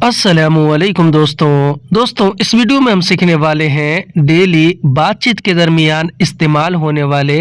अस्सलामुअलैकुम दोस्तों इस वीडियो में हम सीखने वाले हैं डेली बातचीत के दरमियान इस्तेमाल होने वाले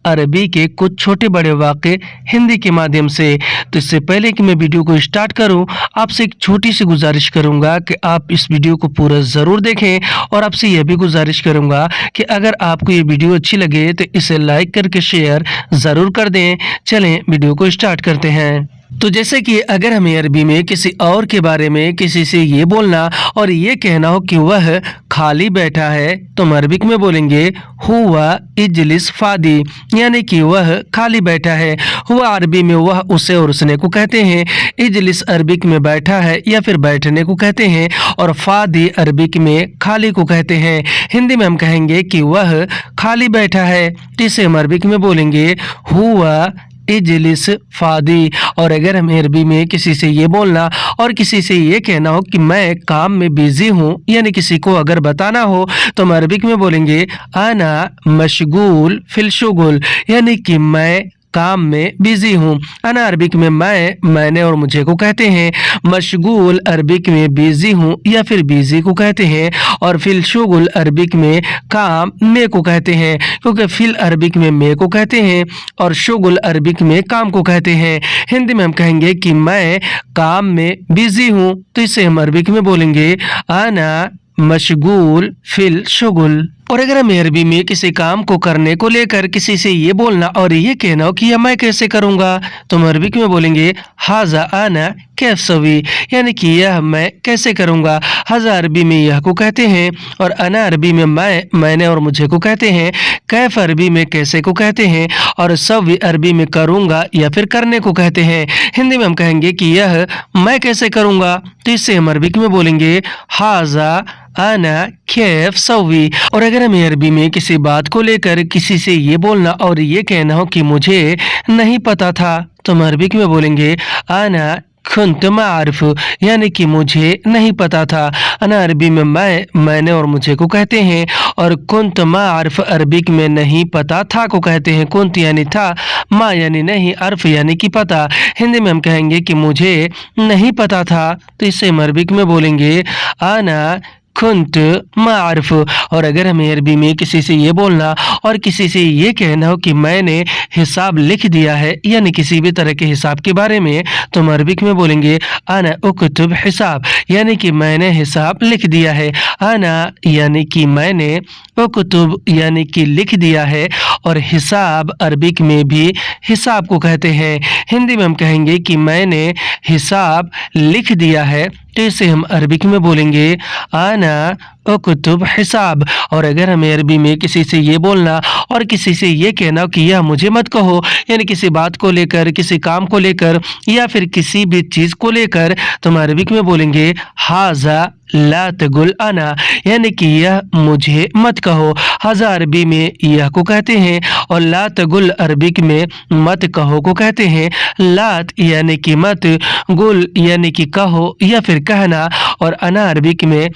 अरबी के कुछ छोटे बड़े वाक़े हिंदी के माध्यम से। तो इससे पहले कि मैं वीडियो को स्टार्ट करूं, आपसे एक छोटी सी गुजारिश करूंगा कि आप इस वीडियो को पूरा ज़रूर देखें और आपसे यह भी गुजारिश करूंगा कि अगर आपको ये वीडियो अच्छी लगे तो इसे लाइक करके शेयर ज़रूर कर दें। चलें वीडियो को स्टार्ट करते हैं। तो जैसे कि अगर हमें अरबी में किसी और के बारे में किसी से ये बोलना और ये कहना हो कि वह खाली बैठा है, तो हम अरबिक में बोलेंगे हुआ इजलिस फादी, यानी कि वह खाली बैठा है। हुआ अरबी में वह, उसे और उसने को कहते हैं। इजलिस अरबिक में बैठा है या फिर बैठने को कहते हैं, और फादी अरबिक में खाली को कहते हैं। हिंदी में हम कहेंगे कि वह खाली बैठा है, तो इसे हम अरबिक में बोलेंगे हुआ इजलिस फादी। और अगर हम अरबी में किसी से ये बोलना और किसी से ये कहना हो कि मैं काम में बिजी हूँ, यानी किसी को अगर बताना हो, तो हम अरबिक में बोलेंगे अना मशगूल फिल शुगुल, यानी कि मैं काम में बिजी हूँ। अना अरबिक में मैंने और मुझे को कहते हैं। मशगूल अरबिक में बिजी हूँ या फिर बिजी को कहते हैं, और फिल शुगुल अरबिक में काम में को कहते हैं, क्योंकि फिल अरबिक में मैं को कहते हैं और शुगुल अरबिक में काम को कहते हैं। हिंदी में हम कहेंगे कि मैं काम में बिजी हूँ, तो इसे हम अरबिक में बोलेंगे अना मशगूल फिल शुगुल। और अगर हम अरबी में किसी काम को करने को लेकर किसी से ये बोलना और ये कहना हो कि यह मैं कैसे करूँगा, तो हम अरबिक में बोलेंगे हाजा आना कैफ सवी, यानी कि यह मैं कैसे करूँगा। हाजा अरबी में यह को कहते हैं, और अना अरबी में मैंने और मुझे को कहते हैं। कैफ अरबी में कैसे को कहते हैं, और सवी अरबी में करूँगा या फिर करने को कहते हैं। हिंदी में हम कहेंगे कि यह मैं कैसे करूँगा, तो इससे हम अरबिक में बोलेंगे हाजा आना कैफ सवी। और अगर हमें अरबी में किसी बात को लेकर किसी से ये बोलना और ये कहना हो कि मुझे नहीं पता था, तो हम अरबिक में बोलेंगे आना खुन्त मारिफ, यानी कि मुझे नहीं पता था। अना अरबी में मैंने और मुझे को कहते हैं, और कुन्त मारिफ अरबिक में नहीं पता था को कहते हैं। कुन्त यानी था, मा यानी नहीं, अर्फ यानी कि पता। हिंदी में हम कहेंगे कि मुझे नहीं पता था, तो इससे हम अरबिक में बोलेंगे आना खुन्त मारिफ। और अगर हमें अरबी में किसी से ये बोलना और किसी से ये कहना हो कि मैंने हिसाब लिख दिया है, यानी किसी भी तरह के हिसाब के बारे में, तो हम अरबिक में बोलेंगे अना उक्तुब हिसाब, यानी कि मैंने हिसाब लिख दिया है। अना यानी कि मैंने, उक्तुब यानी कि लिख दिया है, और हिसाब अरबिक में भी हिसाब को कहते हैं। हिंदी में हम कहेंगे कि मैंने हिसाब लिख दिया है, तो इसे हम अरबिक में बोलेंगे आना उक्तुब हिसाब। और अगर हमें अरबी में किसी से ये बोलना और किसी से ये कहना कि यह मुझे मत कहो, यानी किसी बात को लेकर, किसी काम को लेकर या फिर किसी भी चीज़ को लेकर, तो हम अरबिक में बोलेंगे हाजा ला तगुल अना, यानी कि यह मुझे मत कहो। हाजा अरबी में यह को कहते हैं, और ला तगुल अरबिक में मत कहो को कहते हैं। लात यानी कि मत, गुल यानी कि कहो या फिर कहना, और अना अरबिक में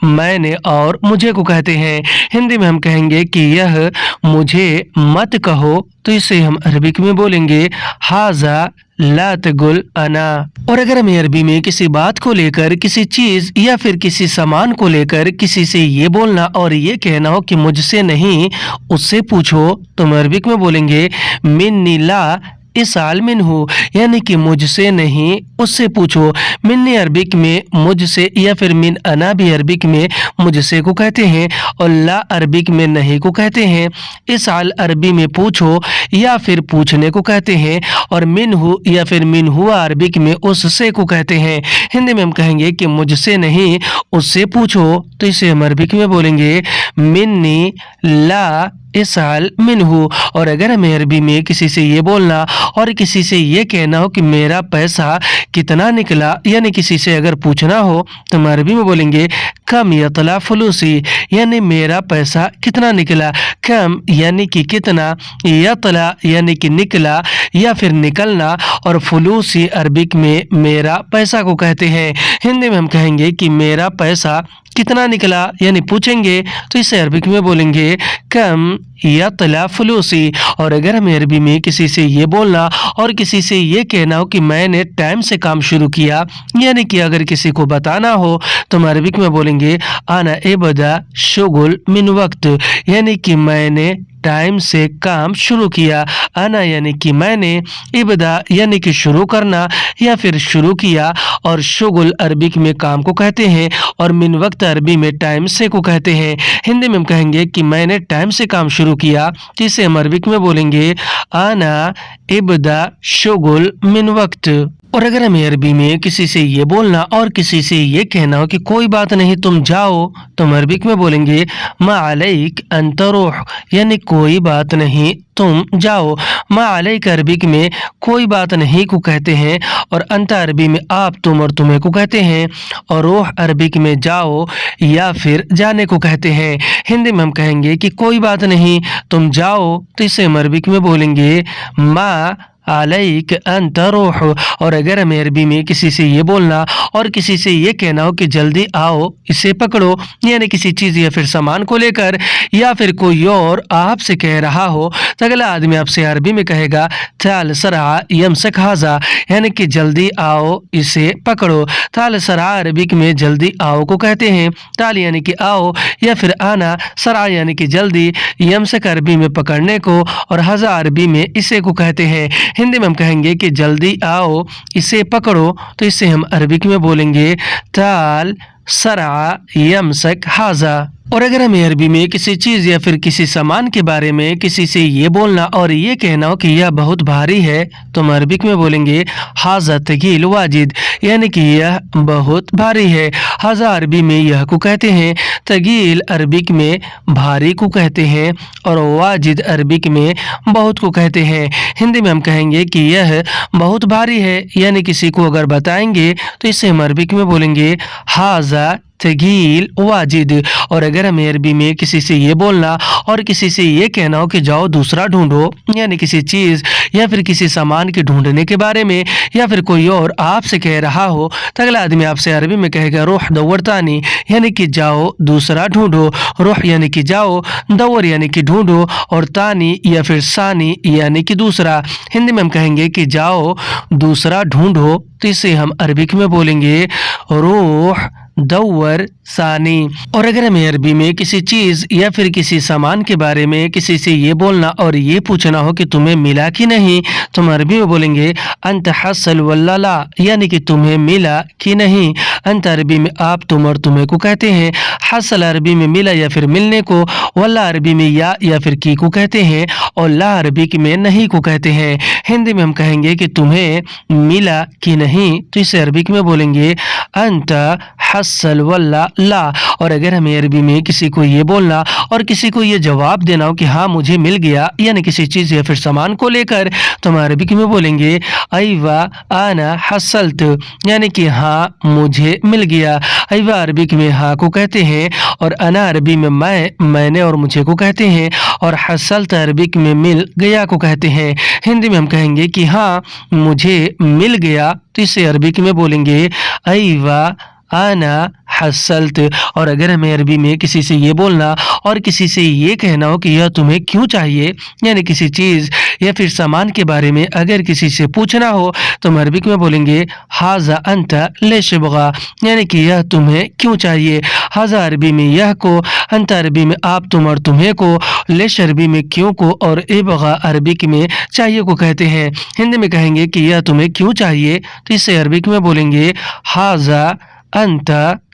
मैंने और मुझे को कहते हैं। हिंदी में हम कहेंगे कि यह मुझे मत कहो, तो इसे हम अरबिक में बोलेंगे हाजा ला तगुल अना। और अगर हमें अरबी में किसी बात को लेकर, किसी चीज़ या फिर किसी सामान को लेकर किसी से ये बोलना और ये कहना हो कि मुझसे नहीं, उससे पूछो, तो हम अरबिक में बोलेंगे मिन्नी ला इसाल मिन्हु, यानी कि मुझसे नहीं, उससे पूछो। मिन्नी अरबिक में मुझसे या फिर मिन अना भी अरबिक में मुझसे को कहते हैं, और ला अरबिक में नहीं को कहते हैं। इसाल अरबी में पूछो या फिर पूछने को कहते हैं, और मिन्हु या फिर मिन्हुआ अरबिक में उससे को कहते हैं। हिंदी में हम कहेंगे कि मुझसे नहीं, उससे पूछो, तो इसे हम अरबिक में बोलेंगे मिन्नी ला इसाल मिन्हु। और अगर हमें अरबी में किसी से ये बोलना और किसी से ये कहना हो कि मेरा पैसा कितना निकला, यानी किसी से अगर पूछना हो, तो हम अरबी में बोलेंगे कम यतला फलूसी, यानी मेरा पैसा कितना निकला। कम यानी कि कितना, यतला यानी कि निकला या फिर निकलना, और फलूसी अरबिक में मेरा पैसा को कहते हैं। हिंदी में हम कहेंगे कि मेरा पैसा कितना निकला, यानी पूछेंगे तो इसे अरबिक में बोलेंगे कम यतला फलूसी। और अगर हमें अरबी में किसी से ये बोलना और किसी से ये कहना हो कि मैंने टाइम से काम शुरू किया, यानी कि अगर किसी को बताना हो तो हम अरबिक में बोलेंगे आना इबदा शुगुल मिन वक्त, यानी कि मैंने टाइम से काम शुरू किया। आना यानी कि मैंने, इब्दा यानी कि शुरू करना या फिर शुरू किया, और शुगुल अरबिक में काम को कहते हैं और मिन वक्त अरबी में टाइम से को कहते हैं। हिंदी में हम कहेंगे कि मैंने टाइम से काम शुरू किया, जिसे हम अरबिक में बोलेंगे आना इब्दा शुगुल मिन वक्त। और अगर हमें अरबी में किसी से ये बोलना और किसी से ये कहना हो कि कोई बात नहीं तुम जाओ, तो हम अरबिक में बोलेंगे मा अलैक अन तरूह, यानी कोई बात नहीं तुम जाओ। मा अलैक अरबिक में कोई बात नहीं को कहते हैं और अंत अरबी में आप, तुम और तुम्हें को कहते हैं, और रूह अरबिक में जाओ या फिर जाने को कहते हैं। हिंदी में हम कहेंगे कि कोई बात नहीं तुम जाओ, तो इसे हम अरबिक में बोलेंगे मा अलैक अन तरूह। और अगर हमें अरबी में किसी से ये बोलना और किसी से ये कहना हो कि जल्दी आओ, इसे पकड़ो, यानी किसी चीज़ या फिर सामान को लेकर, या फिर कोई और आपसे कह रहा हो, तो अगला आदमी आपसे अरबी में कहेगा ताल सरा यमसक हाजा, यानी कि जल्दी आओ, इसे पकड़ो। ताल सरा अरबिक में जल्दी आओ को कहते हैं। ताल यानी कि आओ या फिर आना, सरा यानी कि जल्दी, यमसक अरबी में पकड़ने को, और हजा अरबी में इसे को कहते हैं। हिंदी में हम कहेंगे कि जल्दी आओ, इसे पकड़ो, तो इसे हम अरबिक में बोलेंगे ताल सरा यमसक हाजा। और अगर हमें अरबी में किसी चीज़ या फिर किसी सामान के बारे में किसी से ये बोलना और ये कहना हो कि यह बहुत भारी है, तो हम अरबिक में बोलेंगे हाजा तकील वाजिद, यानी कि यह बहुत भारी है। हाजा अरबी में यह को कहते हैं, तगील अरबिक में भारी को कहते हैं, और वाजिद अरबिक में बहुत को कहते हैं। हिंदी में हम कहेंगे कि यह बहुत भारी है, यानी किसी को अगर बताएंगे तो इसे हम अरबिक में बोलेंगे हाजा तगील वाजिद। और अगर हमें अरबी में किसी से ये बोलना और किसी से ये कहना हो कि जाओ दूसरा ढूंढो, यानी किसी चीज़ या फिर किसी सामान के ढूंढने के बारे में, या फिर कोई और आपसे कह रहा हो, तो अगला आदमी आपसे अरबी में कहेगा रूह दौर तानी, यानी कि जाओ दूसरा ढूंढो। रूह यानी कि जाओ, दौर यानी कि ढूंढो, और तानी या फिर सानी यानी कि दूसरा। हिंदी में हम कहेंगे कि जाओ दूसरा ढूंढो, तो इसे हम अरबिक में बोलेंगे रूह दौर सानी। और अगर हमें अरबी में किसी चीज़ या फिर किसी सामान के बारे में किसी से ये बोलना और ये पूछना हो कि तुम्हें मिला कि नहीं, तो हम अरबी में बोलेंगे अंत हसल वल्ला ला, यानी कि तुम्हें मिला कि नहीं। अंत अरबी में आप, तुम और तुम्हें को कहते हैं। हसल अरबी में मिला या फिर मिलने को, वल्ला अरबी में या फिर की को कहते हैं, और ला अरबी में नहीं को कहते हैं। हिंदी में हम कहेंगे कि तुम्हें मिला कि नहीं, तो इसे अरबिक में बोलेंगे अंत हसल वल्ला ला। और अगर हमें अरबी में किसी को ये बोलना और किसी को ये जवाब देना हो कि हाँ मुझे मिल गया, यानी किसी चीज़ या फिर सामान को लेकर, तो हम अरबिक में बोलेंगे अयवा आना हसलत, यानी कि हाँ मुझे मिल गया। अयवा अरबिक में हाँ को कहते हैं, और अना अरबी में मैंने और मुझे को कहते हैं, और हसलत अरबिक में मिल गया को कहते हैं। हिंदी में हम कहेंगे कि हाँ मुझे मिल गया, तो इसे अरबिक में बोलेंगे अयवा आना हसलत। और अगर हमें अरबी में किसी से ये बोलना और किसी से ये कहना हो कि यह तुम्हें क्यों चाहिए, यानी किसी चीज़ या फिर सामान के बारे में अगर किसी से पूछना हो, तो हम अरबिक में बोलेंगे हाजा अंत लेशबगा, यानी कि यह तुम्हें क्यों चाहिए। हाजा अरबी में यह को, अंत अरबी में आप, तुम और तुम्हें को, लेश अरबी में क्यों को, और एबगा अरबिक में चाहिए को कहते हैं। हिंदी में कहेंगे कि यह तुम्हें क्यों चाहिए, तो इसे अरबिक में बोलेंगे हाजा अंत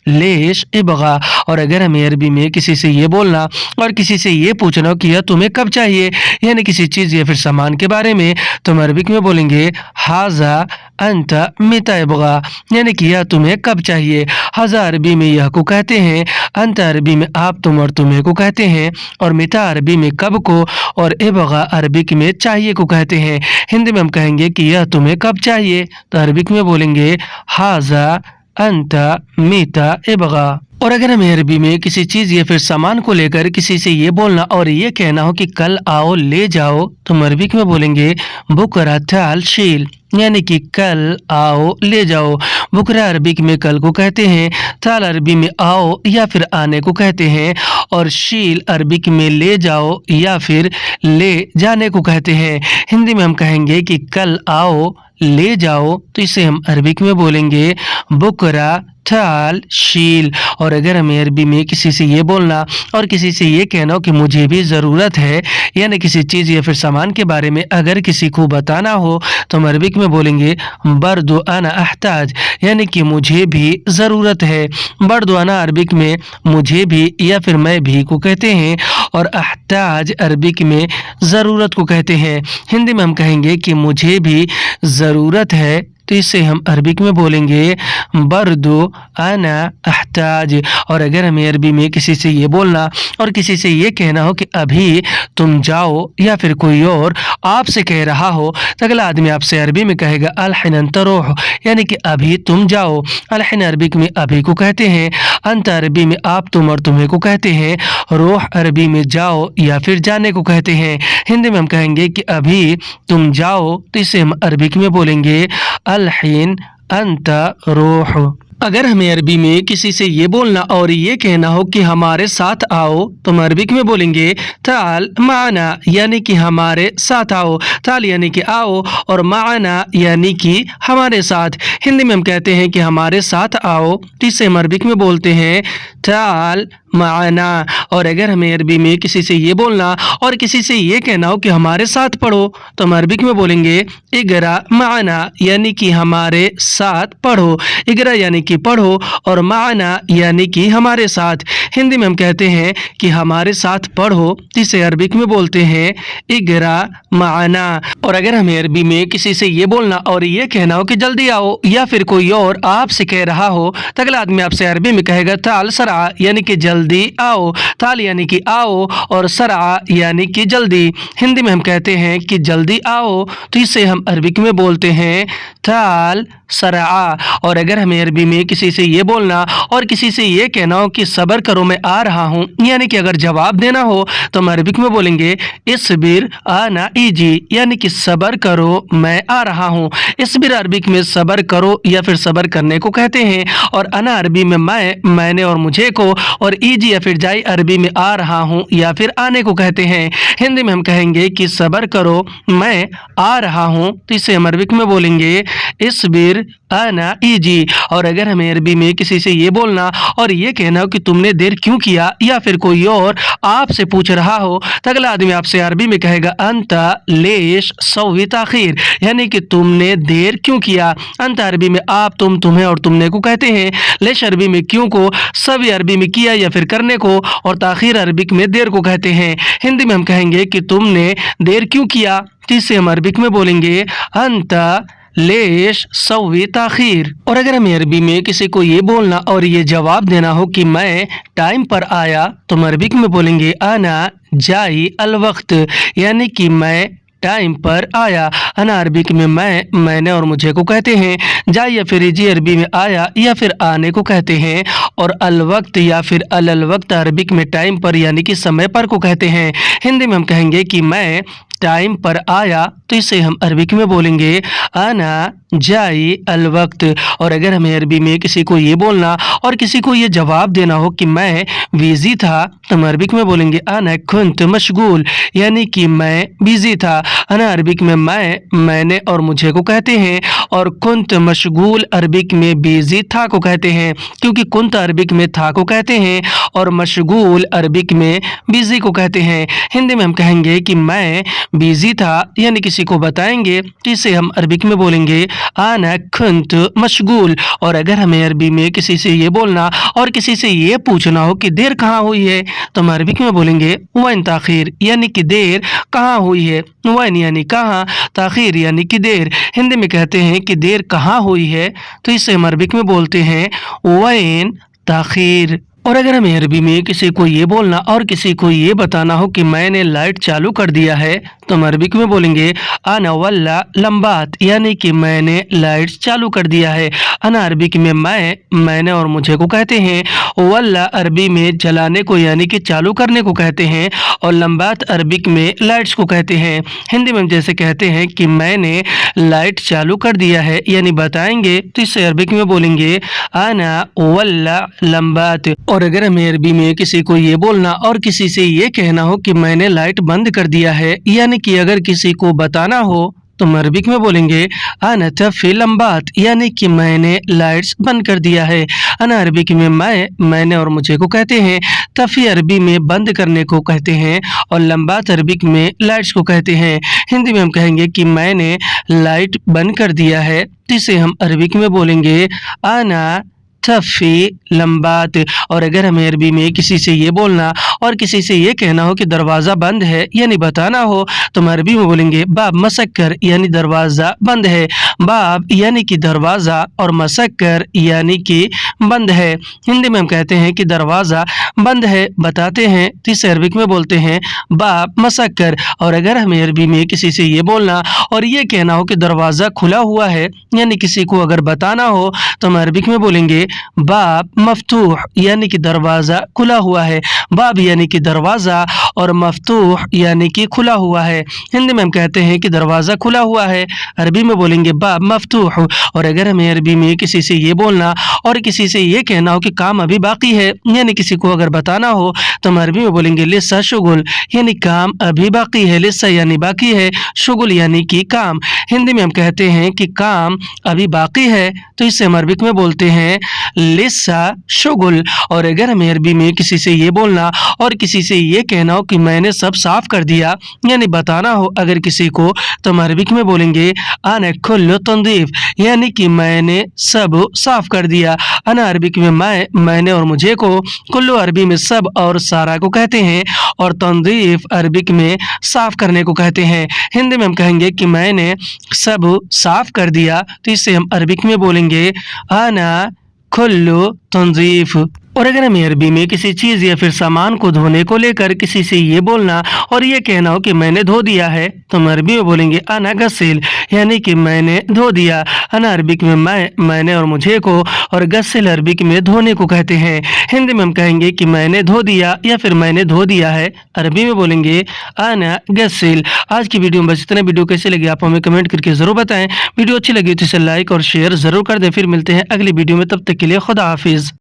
लेश इबगा। और अगर हमें अरबी में किसी से ये बोलना और किसी से ये पूछना हो कि यह तुम्हें कब चाहिए, यानी किसी चीज़ या फिर सामान के बारे में, तो हम अरबिक में बोलेंगे हाजा अंत मिता इबगा, यानी कि यह तुम्हें कब चाहिए। हाजा अरबी में यह को कहते हैं, अंत अरबी में आप, तुम और तुम्हें को कहते हैं, और मिता अरबी में कब को, और इबगा अरबिक में चाहिए को कहते हैं। हिंदी में हम कहेंगे कि यह तुम्हें कब चाहिए, तो अरबिक में बोलेंगे हाजा अंत मीता इबगा। और अगर हमें अरबी में किसी चीज या फिर सामान को लेकर किसी से ये बोलना और ये कहना हो कि कल आओ ले जाओ, तो हम अरबिक में बोलेंगे बुकरा ताल शील, यानी कि कल आओ ले जाओ। बुकरा अरबिक में कल को कहते हैं, ताल अरबी में आओ या फिर आने को कहते हैं, और शील अरबिक में ले जाओ या फिर ले जाने को कहते हैं। हिंदी में हम कहेंगे कि कल आओ ले जाओ, तो इसे हम अरबिक में बोलेंगे बुकरा ताल शील। और अगर हमें अरबी में किसी से ये बोलना और किसी से ये कहना हो कि मुझे भी ज़रूरत है, यानी किसी चीज़ या फिर सामान के बारे में अगर किसी को बताना हो, तो हम अरबिक में बोलेंगे बर्दु अना अहताज, यानी कि मुझे भी ज़रूरत है। बर्दु अना अरबिक में मुझे भी या फिर मैं भी को कहते हैं, और अहताज अरबिक में ज़रूरत को कहते हैं। हिंदी में हम कहेंगे कि मुझे भी ज़रूरत है, तो इसे हम अरबिक में बोलेंगे बर्दु अना अहताज। और अगर हमें अरबी में किसी से ये बोलना और किसी से ये कहना हो कि अभी तुम जाओ, या फिर कोई और आपसे कह रहा हो, तो अगला आदमी आपसे अरबी में कहेगा अलहिन अंत रोह, यानी कि अभी तुम जाओ। अलहिन अरबिक में अभी को कहते हैं, अंत अरबी में आप तुम और तुम्हें को कहते हैं, रोह अरबी में जाओ या फिर जाने को कहते हैं। हिंदी में हम कहेंगे कि अभी तुम जाओ, तो इसे हम अरबिक में बोलेंगे अलहिन अंत रोह। अगर हमें अरबी में किसी से ये बोलना और ये कहना हो कि हमारे साथ आओ, तो हम अरबिक में बोलेंगे ताल माना, यानी कि हमारे साथ आओ। ताल यानी कि आओ, और माना यानी कि हमारे साथ। हिंदी में हम कहते हैं कि हमारे साथ आओ, तो इसे हम अरबिक में बोलते हैं ताल माना। और अगर हमें अरबी में किसी से ये बोलना और किसी से ये कहना हो कि हमारे साथ पढ़ो, तो हम अरबिक में बोलेंगे इगरा माना, यानी कि हमारे साथ पढ़ो। इगरा यानी कि पढ़ो, और माना यानी कि हमारे साथ। हिंदी में हम कहते हैं कि हमारे साथ पढ़ो, इसे अरबिक में बोलते हैं इगरा माना। और अगर हमें अरबी में किसी से ये बोलना और ये कहना हो कि जल्दी आओ, या फिर कोई और आपसे कह रहा हो, तो अगला आदमी आपसे अरबी में कहेगा ताल सरा, यानी कि जल्दी आओ। ताल यानी कि आओ, और सरा यानी कि जल्दी। हिंदी में हम कहते हैं कि जल्दी आओ, तो इसे हम अरबिक में बोलते हैं ताल सरा। और अगर हमें अरबी में किसी से ये बोलना और किसी से ये कहना हो कि सब्र करो मैं आ रहा हूँ, यानी कि अगर जवाब देना हो, तो हम अरबिक में बोलेंगे इस्बिर आना इजी, यानी कि सब्र करो मैं आ रहा हूँ। इस्बिर अरबिक में सब्र करो या फिर सब्र करने को कहते हैं, और अना अरबी में मैंने और मुझे को, और इजी या फिर जाई अरबी में आ रहा हूँ या फिर आने को कहते हैं। हिंदी में हम कहेंगे कि सब्र करो मैं आ रहा हूँ, तो इसे हम अरबिक में बोलेंगे इस्बिर आना इजी। और अगर हमें अरबी में किसी से ये बोलना और ये कहना हो कि तुमने देर क्यों किया, या फिर कोई और आपसे पूछ रहा हो, तो अगला आदमी आपसे अरबी में कहेगा अंता लेश सौवी ताखीर, यानी कि तुमने देर क्यों किया। अंत अरबी में आप तुम तुम्हें और तुमने को कहते हैं, लेश अरबी में क्यों को, सभी अरबी में किया या फिर करने को, और ताखीर अरबिक में देर को कहते हैं। हिंदी में हम कहेंगे कि तुमने देर क्यों किया, तो इसे हम अरबिक में बोलेंगे अंता लेश सौवी ताखीर। और अगर हमें अरबी में किसी को ये बोलना और ये जवाब देना हो कि मैं टाइम पर आया, तो हम अरबिक में बोलेंगे आना जाई अल वक्त, यानी कि मैं टाइम पर आया। अना अरबिक में मैंने और मुझे को कहते हैं, जाई या फिर जी अरबी में आया या फिर आने को कहते हैं, और अल वक्त या फिर अल वक्त अरबिक में टाइम पर यानी कि समय पर को कहते हैं। हिंदी में हम कहेंगे कि मैं टाइम पर आया, तो इसे हम अरबिक में बोलेंगे आना जाई अल वक्त। और अगर हमें अरबी में किसी को ये बोलना और किसी को ये जवाब देना हो कि मैं बिजी था, तो हम अरबिक में बोलेंगे आना कुंत मशगूल, यानी कि मैं बिजी था। अना अरबिक में मैंने और मुझे को कहते हैं, और कुंत मशगूल अरबिक में बिजी था को कहते हैं, क्योंकि कुंत अरबिक में था को कहते हैं और मशगूल अरबिक में बिजी को कहते हैं। हिंदी में हम कहेंगे कि मैं बिजी था, यानी किसी को बताएंगे, तो इसे हम अरबिक में बोलेंगे आना कुंत मशगूल। और अगर हमें अरबी में किसी से ये बोलना और किसी से ये पूछना हो कि देर कहाँ हुई है, तो हम अरबिक में बोलेंगे वैन ताखीर, यानी कि देर कहाँ हुई है। वैन यानी कहाँ, ताखीर यानी कि देर। हिंदी में कहते हैं कि देर कहाँ हुई है, तो इसे हम अरबिक में बोलते हैं वैन ताखीर। और अगर हमें अरबी में किसी को ये बोलना और किसी को ये बताना हो कि मैंने लाइट चालू कर दिया है, तो हम अरबिक में बोलेंगे अना वल्ला लम्बात, यानी कि मैंने लाइट्स चालू कर दिया है। अना अरबिक में मैंने और मुझे को कहते हैं। वल्ला अरबी में जलाने को यानी कि चालू करने को कहते हैं, और लम्बात अरबिक में लाइट्स को कहते हैं। हिंदी में हम जैसे कहते हैं कि मैंने लाइट चालू कर दिया है यानी बताएंगे, तो इससे अरबिक में बोलेंगे अना वल्ला लम्बात। और अगर हमें अरबी में किसी को ये बोलना और किसी से ये कहना हो कि मैंने लाइट बंद कर दिया है, यानी कि अगर किसी को बताना हो तो हम अरबिक में बोलेंगे अना तफ़ी लम्बात, यानी कि मैंने लाइट्स बंद कर दिया है। अना अरबिक में मैंने और मुझे को कहते हैं। तफ़ी अरबी में बंद करने को कहते हैं, और लम्बात अरबिक में लाइट्स को कहते हैं। हिंदी में हम कहेंगे कि मैंने लाइट बंद कर दिया है, तो इसे हम अरबिक में बोलेंगे अना तफ़ी लम्बात। और अगर हमें अरबी में किसी से ये बोलना और किसी से ये कहना हो कि दरवाज़ा बंद है यानी बताना हो, तो हम अरबी में बोलेंगे बाब मसक्कर, यानी दरवाज़ा बंद है। बाब यानी कि दरवाज़ा और मसक्कर यानी कि बंद है। हिंदी में हम कहते हैं कि दरवाज़ा बंद है, बताते हैं, तो इसे अरबिक में बोलते हैं बाब मसक्कर। और अगर हमें अरबी में किसी से ये बोलना और ये कहना हो कि दरवाज़ा खुला हुआ है, यानी किसी को अगर बताना हो, तो हम अरबिक में बोलेंगे बाब मफ्तूह, यानी कि दरवाज़ा खुला हुआ है। बाब यानी कि दरवाज़ा और मफ्तूह यानी कि खुला हुआ है। हिंदी में हम कहते हैं कि दरवाज़ा खुला हुआ है, अरबी में बोलेंगे बाब मफ्तूह। और अगर हमें अरबी में किसी से ये बोलना और किसी से ये कहना हो कि काम अभी बाकी है, यानी किसी को अगर बताना हो, तो हम अरबी में बोलेंगे लिस्सा शुगुल, यानी काम अभी बाकी है। लिस्सा यानी बाकी है, शुगुल यानी कि काम। हिंदी में हम कहते हैं कि काम अभी बाकी है, तो इसे हम अरबिक में बोलते हैं लिस्सा शुगुल। और अगर हमें अरबी में किसी से ये बोलना और किसी से ये कहना हो कि मैंने सब साफ कर दिया, यानी बताना हो अगर किसी को, तो हम अरबिक में बोलेंगे अना कुल्लु तंदीफ, यानी कि मैंने सब साफ कर दिया। अना अरबिक में मैंने और मुझे को कुल्लु अरबी में सब और सारा को कहते हैं, और तंदीफ अरबिक में साफ करने को कहते हैं। हिंदी में हम कहेंगे कि मैंने सब साफ कर दिया, तो इससे हम अरबिक में बोलेंगे अना कुल्लु तंजीफ। और अगर हमें अरबी में किसी चीज़ या फिर सामान को धोने को लेकर किसी से ये बोलना और ये कहना हो कि मैंने धो दिया है, तो हम अरबी में बोलेंगे अना गस्सिल, यानी कि मैंने धो दिया। अना अरबिक में मैंने और मुझे को, और गस्सिल अरबिक में धोने को कहते हैं। हिंदी में हम कहेंगे कि मैंने धो दिया या फिर मैंने धो दिया है, अरबी में बोलेंगे अना गस्सिल। आज की वीडियो में बस इतना। वीडियो कैसे लगी आप हमें कमेंट करके ज़रूर बताएं। वीडियो अच्छी लगी तो इसे लाइक और शेयर ज़रूर कर दें। फिर मिलते हैं अगली वीडियो में, तब तक के लिए खुदा हाफिज़।